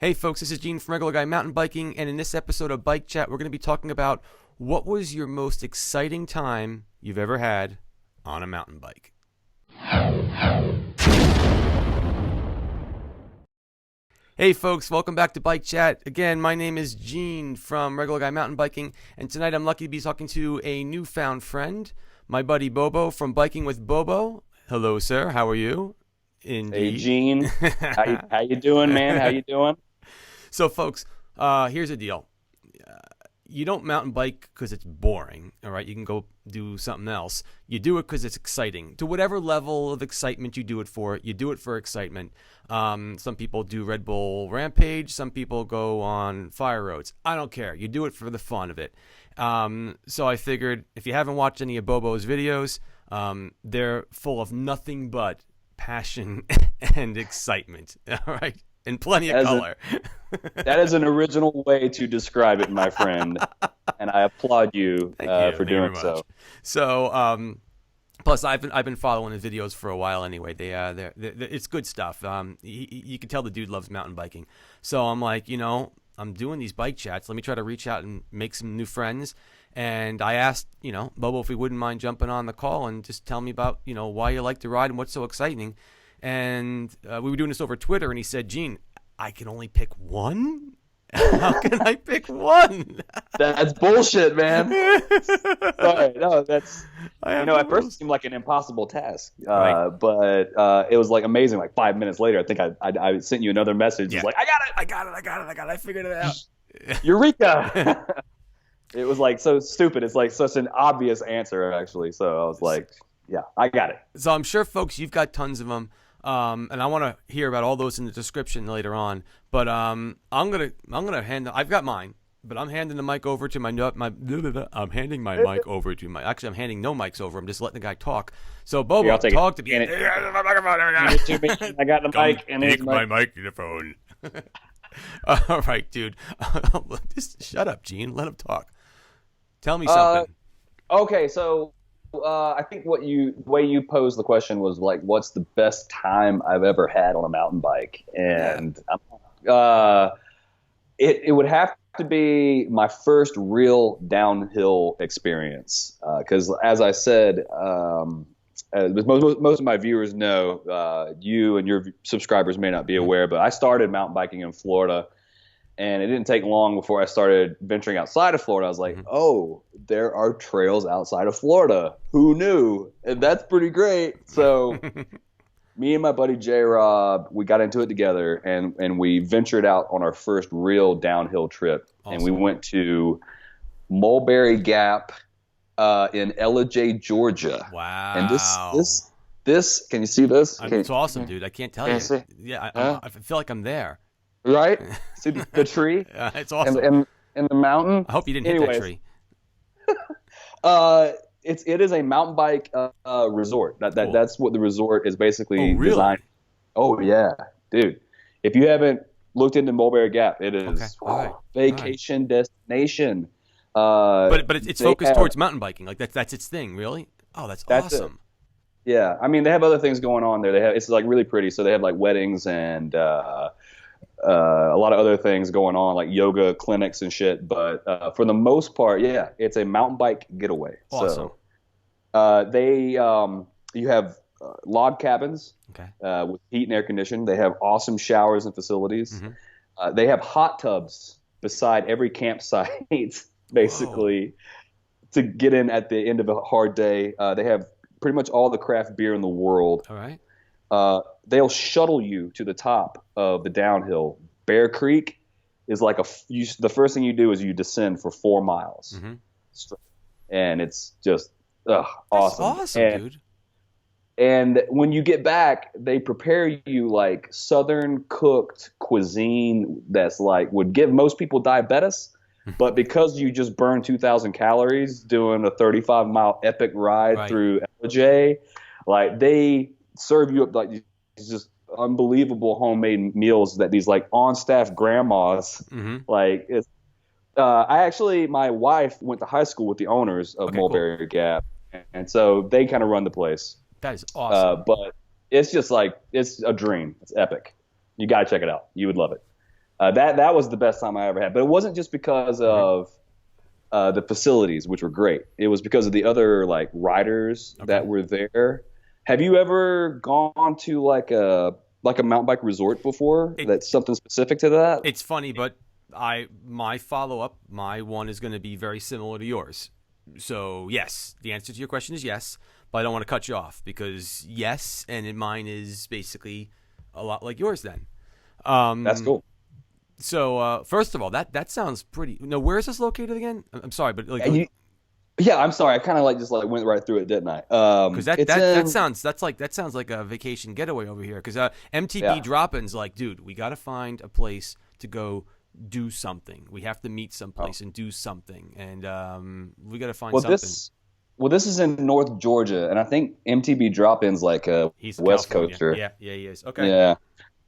Hey folks, this is Gene from Regular Guy Mountain Biking, and in this episode of Bike Chat, we're going to be talking about what was your most exciting time you've ever had on a mountain bike. Hey folks, welcome back to Bike Chat. Again, my name is Gene from Regular Guy Mountain Biking, and tonight I'm lucky to be talking to a newfound friend, my buddy Bobo from Biking with Bobo. Hello, sir. How are you? Indeed. Hey Gene, how you doing, man? How you doing? So, folks, here's the deal. You don't mountain bike because it's boring, all right? You can go do something else. You do it because it's exciting. To whatever level of excitement you do it for, you do it for excitement. Some people do Red Bull Rampage. Some people go on fire roads. I don't care. You do it for the fun of it. So I figured if you haven't watched any of Bobo's videos, they're full of nothing but passion and excitement, all right? And plenty of color. That is an original way to describe it, my friend, and I applaud you, for doing so. So, plus I've been following his videos for a while anyway. They're it's good stuff. You can tell the dude loves mountain biking. So I'm like, I'm doing these bike chats. Let me try to reach out and make some new friends. And I asked, Bobo if he wouldn't mind jumping on the call and just tell me about, why you like to ride and what's so exciting. And we were doing this over Twitter, and he said, Gene, I can only pick one? How can I pick one? That's bullshit, man. Sorry, no, that's, at first it seemed like an impossible task. Right. But it was like amazing. Like 5 minutes later, I think I sent you another message. Yeah. It's like, I got it. I figured it out. Eureka! It was like so stupid. It's like such an obvious answer, actually. So I was like, yeah, I got it. So I'm sure, folks, you've got tons of them. And I want to hear about all those in the description later on. But I'm gonna hand. I've got mine, but I'm handing the mic over to I'm handing my mic over to my. Actually, I'm handing no mics over. I'm just letting the guy talk. So Bobo, Here, I'll take talk it. to me. I got the mic and take my microphone. All right, dude. Just shut up, Gene. Let him talk. Tell me something. Okay, so I think the way you posed the question was like, what's the best time I've ever had on a mountain bike? And it would have to be my first real downhill experience. Because as I said, as most of my viewers know, you and your subscribers may not be aware, but I started mountain biking in Florida. And it didn't take long before I started venturing outside of Florida. I was like, oh, there are trails outside of Florida. Who knew? And that's pretty great. So me and my buddy J-Rob, we got into it together, and we ventured out on our first real downhill trip. Awesome. And we went to Mulberry Gap in Ellijay, Georgia. Wow. And this can you see this? It's awesome, dude. I can't tell you. Yeah, I feel like I'm there. Right? See the tree? It's awesome. And the mountain? I hope you didn't hit that tree. It is a mountain bike resort. That's what the resort is basically designed. Oh, yeah. Dude, if you haven't looked into Mulberry Gap, it is vacation destination. But it's focused towards mountain biking. Like that's its thing, really? Oh, that's awesome. It. Yeah. I mean, they have other things going on there. It's like really pretty. So they have like weddings and a lot of other things going on, like yoga clinics and shit. But for the most part, yeah, it's a mountain bike getaway. Awesome. So you have log cabins with heat and air conditioning. They have awesome showers and facilities. Mm-hmm. They have hot tubs beside every campsite, basically, to get in at the end of a hard day. They have pretty much all the craft beer in the world. All right. They'll shuttle you to the top of the downhill. Bear Creek is like the first thing you do is you descend for 4 miles, straight. And it's just awesome. That's awesome, dude. And when you get back, they prepare you like Southern cooked cuisine that's like would give most people diabetes, but because you just burned 2,000 calories doing a 35-mile epic ride through Ellijay, like they serve you up like these just unbelievable homemade meals that these like on-staff grandmas like it's my wife went to high school with the owners of Mulberry Gap, and so they kind of run the place. That is awesome. But it's just like it's a dream. It's epic. You got to check it out. You would love it. That was the best time I ever had. But it wasn't just because Mhm. of the facilities, which were great. It was because of the other like riders Okay. that were there. Have you ever gone to like a mountain bike resort before? It That's something specific to that? it's funny, but my follow up, my one is going to be very similar to yours. So yes, the answer to your question is yes, but I don't want to cut you off because yes, and mine is basically a lot like yours. Then, That's um, cool. so first of all, that sounds pretty. No, where is this located again? I'm sorry, but like And yeah, I'm sorry. I kind of like just like went right through it, didn't I? because that It's that that in sounds that sounds like a vacation getaway over here. Because MTB yeah. drop-ins, like, dude, we got to find a place to go do something. We have to meet Oh. someplace and do something, and we got to find Well, something. this is in North Georgia, and I think MTB Drop-In's like a He's in West California. Coaster. Yeah, yeah, he is. Okay. Yeah.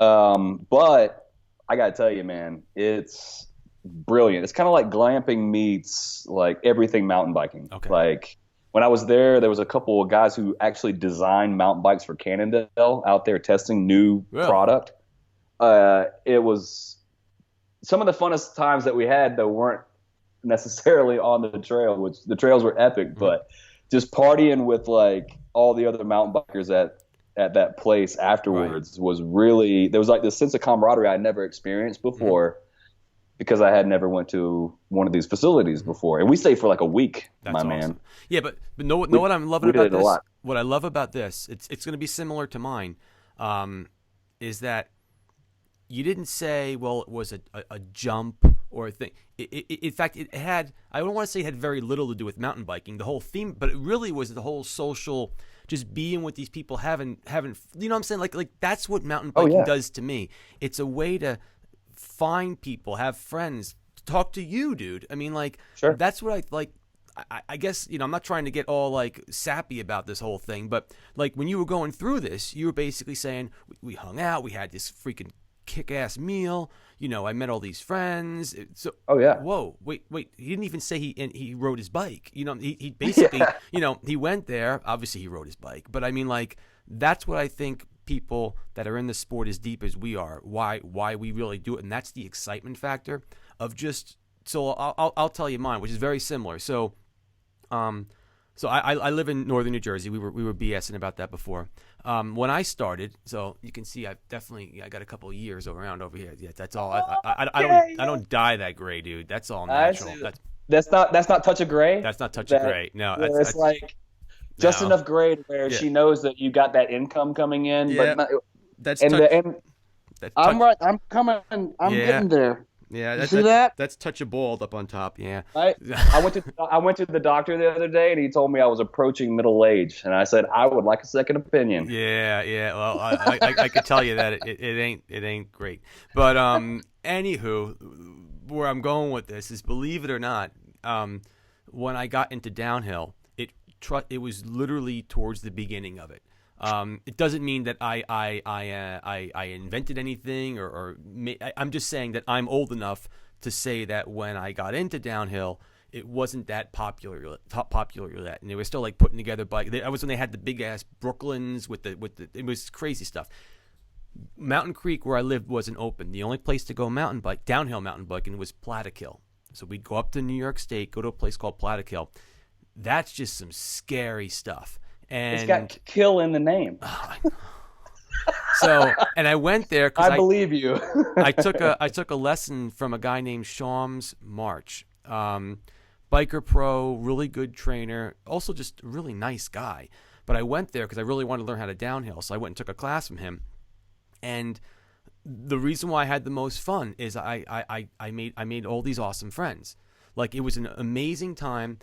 But I gotta tell you, man, it's brilliant. It's kind of like glamping meets like everything mountain biking. Okay. Like when I was there was a couple of guys who actually designed mountain bikes for Cannondale out there testing new Really? product. It was some of the funnest times that we had that weren't necessarily on the trail, which the trails were epic, Mhm. but just partying with like all the other mountain bikers at that place Right. afterwards was really there was like this sense of camaraderie I'd never experienced Mhm. before because I had never went to one of these facilities Mhm. before. And we stayed for like a week, That's my man. awesome. Yeah, but know We what I'm loving we did about it a this? lot. What I love about this, it's going to be similar to mine, um, is that you didn't say, well, it was a jump or a thing. In fact, it had, I don't want to say it had very little to do with mountain biking, the whole theme, but it really was the whole social, just being with these people, having, you know what I'm saying? Like that's what mountain Oh biking yeah, does to me. It's a way to find people, have friends, talk to you, dude. I mean, like, sure. that's what I like. I guess, I'm not trying to get all like sappy about this whole thing, but like when you were going through this, you were basically saying we hung out, we had this freaking kick-ass meal. I met all these friends. So, Oh yeah, whoa, wait. He didn't even say he rode his bike. He basically, yeah. he went there. Obviously, he rode his bike, but I mean, like, that's what I think people that are in the sport as deep as we are, why we really do it, and that's the excitement factor of just. So I'll tell you mine, which is very similar. Um, so I live in northern New Jersey. We were BSing about that before. When I started, so you can see I got a couple of years around over here. Yeah, that's all. Okay, I yeah. don't dye that gray, dude. That's all I natural. see. That's not touch of gray. That's not touch of That gray. No, where it's that's like just no. enough grade where Yeah, she knows that you got that income coming in, but yeah. not, That's and touch. and That's I'm touch. right. I'm coming. I'm Yeah, getting there. yeah. You That see that's that? that's touch a bald up on top. Yeah. I I went to the doctor the other day and he told me I was approaching middle age and I said I would like a second opinion. Yeah, yeah. Well, I could tell you that it ain't great. But anywho, where I'm going with this is, believe it or not, when I got into downhill, it was literally towards the beginning of it. It doesn't mean that I invented anything I'm just saying that I'm old enough to say that when I got into downhill, it wasn't that popular yet, and they were still like putting together bike. I was when they had the big ass Brooklyns with the it was crazy stuff. Mountain Creek, where I lived, wasn't open. The only place to go downhill mountain biking, was Plattekill. So we'd go up to New York State, go to a place called Plattekill. That's just some scary stuff. It's And got kill in the name. and I went there because I believe you. I took a lesson from a guy named Shams March, biker pro, really good trainer, also just a really nice guy. But I went there because I really wanted to learn how to downhill, so I went and took a class from him. And the reason why I had the most fun is I made all these awesome friends. Like, it was an amazing time.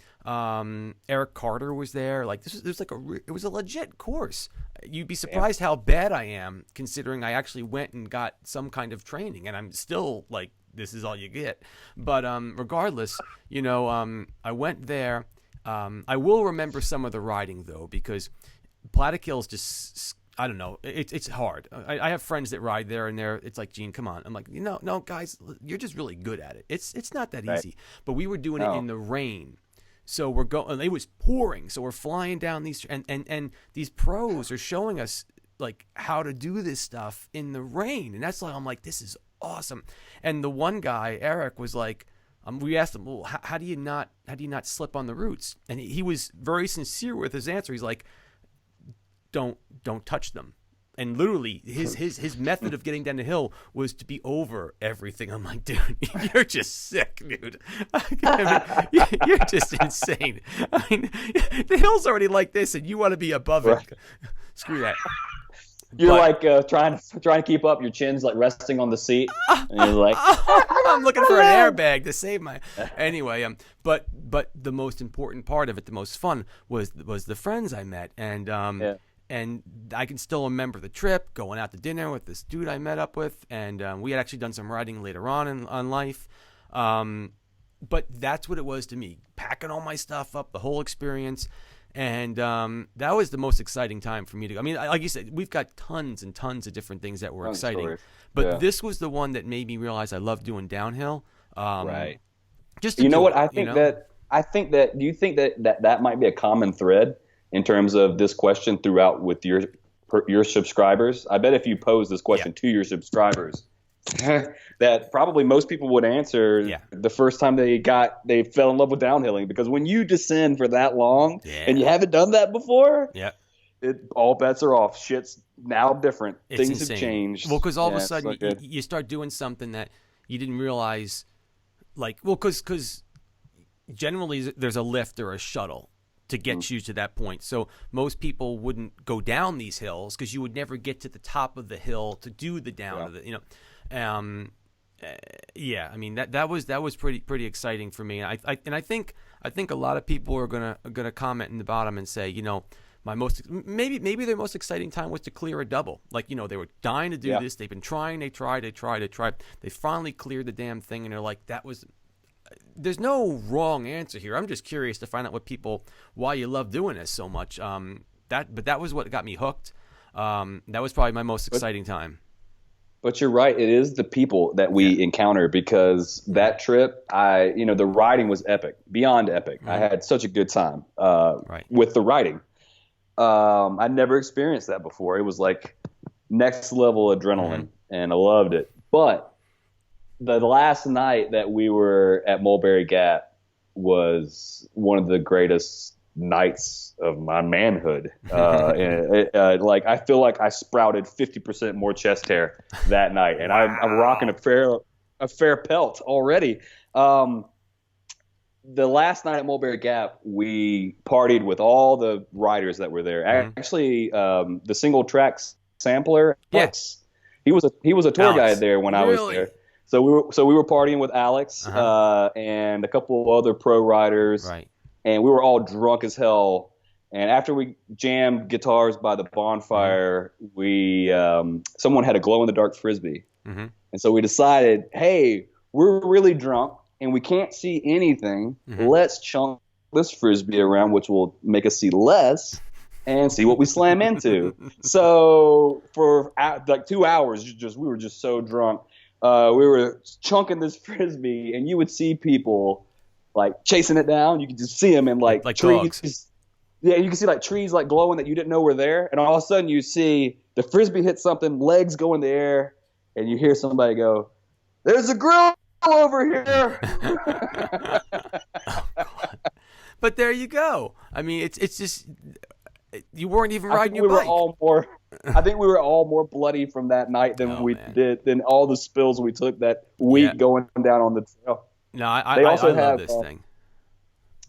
Eric Carter was there. Like, it was a legit course. You'd be surprised how bad I am, considering I actually went and got some kind of training, and I'm still like, this is all you get. But regardless, I went there. I will remember some of the riding though, because Plattekill is just, I don't know. It's hard. I have friends that ride there, and it's like, Gene, come on. I'm like, no, guys, you're just really good at it. It's not that Right. easy. But we were doing it No. in the rain, so we're going. It was pouring, so we're flying down these, and these pros are showing us like how to do this stuff in the rain, and that's like, I'm like, this is awesome. And the one guy, Eric, was like, we asked him, well, how do you not slip on the roots? And he was very sincere with his answer. He's like, don't touch them. And literally, his method of getting down the hill was to be over everything. I'm like, dude, you're just sick, dude. I mean, you're just insane. I mean, the hill's already like this, and you want to be above it. Screw that. You're trying to keep up. Your chin's like resting on the seat, and you're like, I'm looking for an airbag to save my. Anyway, but the most important part of it, the most fun, was the friends I met, and And I can still remember the trip, going out to dinner with this dude I met up with, and we had actually done some riding later on in life. But that's what it was to me, packing all my stuff up, the whole experience. And that was the most exciting time for me to go. I mean, like you said, we've got tons and tons of different things that were exciting. Stories. But this was the one that made me realize I love doing downhill. Right. Just to what I think that do you think that might be a common thread in terms of this question throughout with your subscribers? I bet if you pose this question to your subscribers, that probably most people would answer the first time they fell in love with downhilling, because when you descend for that long and you haven't done that before, all bets are off. Shit's now different. Things insane. Have changed. Well, because all of a sudden you start doing something that you didn't realize, because generally there's a lift or a shuttle to get you to that point. So most people wouldn't go down these hills because you would never get to the top of the hill to do the down of the, I mean that was pretty exciting for me. I think a lot of people are gonna comment in the bottom and say, my maybe their most exciting time was to clear a double. Like, they were dying to do this. They've been trying. They tried. They finally cleared the damn thing, and they're like, that was. There's no wrong answer here. I'm just curious to find out why you love doing this so much. But that was what got me hooked. That was probably my most exciting time. But you're right. It is the people that we encounter, because that trip, the riding was epic, beyond epic. I had such a good time with the riding. I never experienced that before. It was like next level adrenaline, and I loved it. But the last night that we were at Mulberry Gap was one of the greatest nights of my manhood. I feel like I sprouted 50% more chest hair that night, and I'm rocking a fair pelt already. The last night at Mulberry Gap, we partied with all the riders that were there. Actually, the single track sampler, Alex, he was a tour guide there when I was there. So we were partying with Alex and a couple of other pro riders, and we were all drunk as hell. And after we jammed guitars by the bonfire, we someone had a glow in the dark frisbee, and so we decided, hey, we're really drunk and we can't see anything. Let's chunk this frisbee around, which will make us see less, and see what we slam into. So for like 2 hours, we were just so drunk. We were chunking this frisbee, and you would see people like chasing it down. You could just see them in like trees. Dogs. Yeah, you can see like trees like glowing that you didn't know were there, and all of a sudden you see the frisbee hit something, legs go in the air, and you hear somebody go, "There's a grill over here." But there you go. I mean, it's just you weren't even riding your bike. I think we were all more bloody from that night than than all the spills we took that week going down on the trail. No, I love this thing.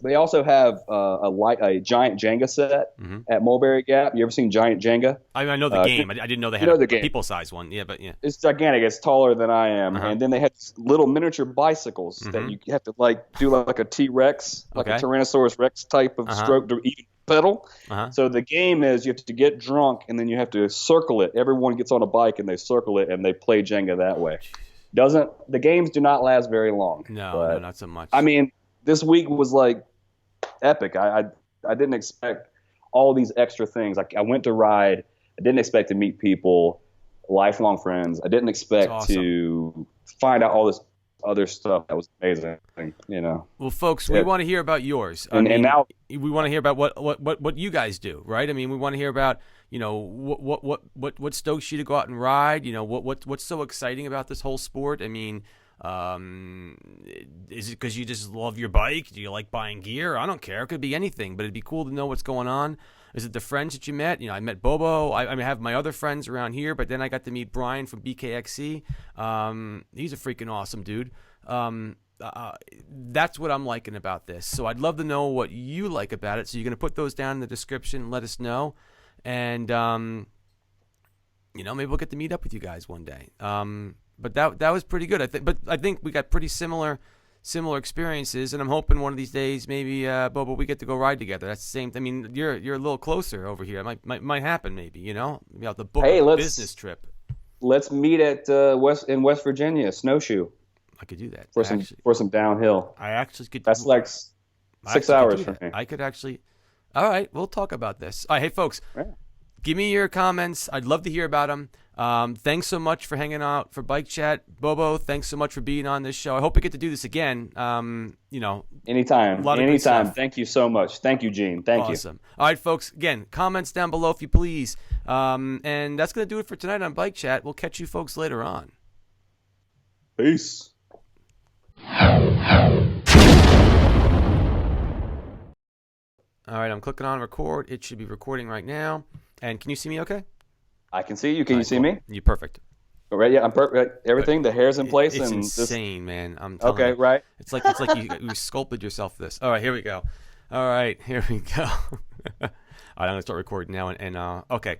They also have a giant Jenga set at Mulberry Gap. You ever seen giant Jenga? I know the game. I didn't know they had a people-sized one. Yeah, but yeah. It's gigantic. It's taller than I am. And then they had little miniature bicycles that you have to do like a T-Rex, like a Tyrannosaurus Rex type of stroke to even pedal. So the game is you have to get drunk, and then you have to circle it. Everyone gets on a bike, and they circle it, and they play Jenga that way. The games do not last very long. No, not so much. I mean, this week was like epic. I didn't expect all these extra things. I went to ride. I didn't expect to meet people, lifelong friends. I didn't expect to find out all this other stuff that was amazing. Well, folks, we want to hear about yours. And now we want to hear about what you guys do, right? I mean, we want to hear about what stokes you to go out and ride? What's so exciting about this whole sport? I mean, is it because you just love your bike? Do you like buying gear? I don't care. It could be anything, but it'd be cool to know what's going on. Is it the friends that you met? I met Bobo. I have my other friends around here, but then I got to meet Brian from BKXC. He's a freaking awesome dude. That's what I'm liking about this. So I'd love to know what you like about it. So you're going to put those down in the description and let us know. And, maybe we'll get to meet up with you guys one day. But that was pretty good. I think we got pretty similar experiences, and I'm hoping one of these days maybe Bobo, we get to go ride together. That's the same. I mean, you're a little closer over here. It might happen maybe. Maybe I'll have to book a business trip. Let's meet at West Virginia, Snowshoe. I could do that for some downhill. I actually could. That's like 6 hours for me. I could actually. All right, we'll talk about this. All right, hey folks, give me your comments. I'd love to hear about them. Thanks so much for hanging out for Bike Chat. Bobo, thanks so much for being on this show. I hope we get to do this again. Anytime. Thank you so much. Thank you, Gene. Thank you. Awesome. All right, folks. Again, comments down below if you please. And that's going to do it for tonight on Bike Chat. We'll catch you folks later on. Peace. All right, I'm clicking on record. It should be recording right now. And can you see me okay? I can see you. Can you see me? You're perfect. All right, yeah, I'm perfect. Everything, the hair's in place. It's insane, man. I'm telling you. Right. It's like you sculpted yourself for this. All right, here we go. All right, here we go. All right, I'm going to start recording now. And okay.